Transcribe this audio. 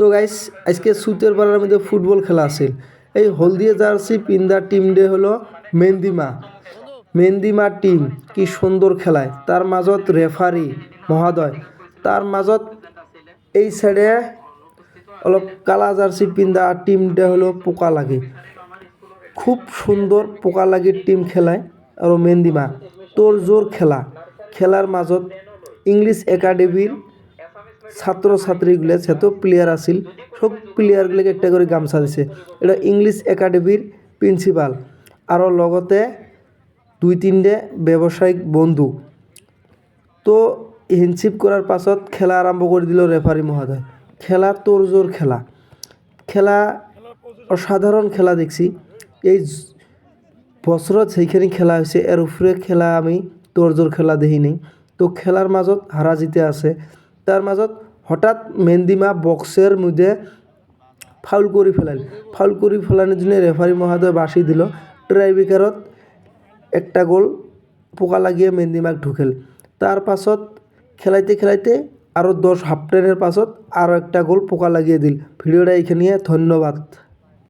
তো গাইস আজকে সুতের পাড়ার মধ্যে ফুটবল খেলা আছিল। এই হলদিয়া জার্সি পিন্দা টিম ডে হলো মেন্দিমা টিম। কি সুন্দর খেলায়, তার মাজত রেফারি মহোদয়, তার মাজত এই সাইডে অলপ কালা জার্সি পিন্দা টিম ডে হলো পোকা লাগে, খুব সুন্দর পোকা লাগে টিম খেলায়। আর মেন্দিমা তোর জোর খেলার মাজত ইংলিশ একাডেমির ছাত্র ছাত্রীগুলো সেতো প্লেয়ার আছিল, সব প্লেয়ারগুলোকে একটা করে গামছা দিছে। এটা ইংলিশ একাডেমির প্রিন্সিপাল আর লগতে দুই তিনটে ব্যবসায়িক বন্ধু। তো হ্যান্ডশিপ করার পাছত খেলা আরম্ভ করে দিল রেফারি মহোদয়। খেলা তোর জোর খেলা অসাধারণ খেলা দেখছি এই বছরত সেইখানে খেলা হয়েছে, এর উপরে খেলা আমি তোর জোর খেলা দেখি নাই। তো খেলার মাজত হারা জিতে আছে, তার মাজত হঠাৎ মেন্দিমা বক্সের মধ্যে ফাউল করে ফেলানোর জন্য রেফারি মহোদয় বাসি দিল। ট্রাইবেকারত একটা গোল পোকা লাগিয়ে মেন্দিমাক ঢুকেল। তার পাছত খেলাইতে আরও 10 হাফ টাইমের পাছত আরও একটা গোল পোকা লাগিয়ে দিল। ভিডিওটা এইখানে, ধন্যবাদ।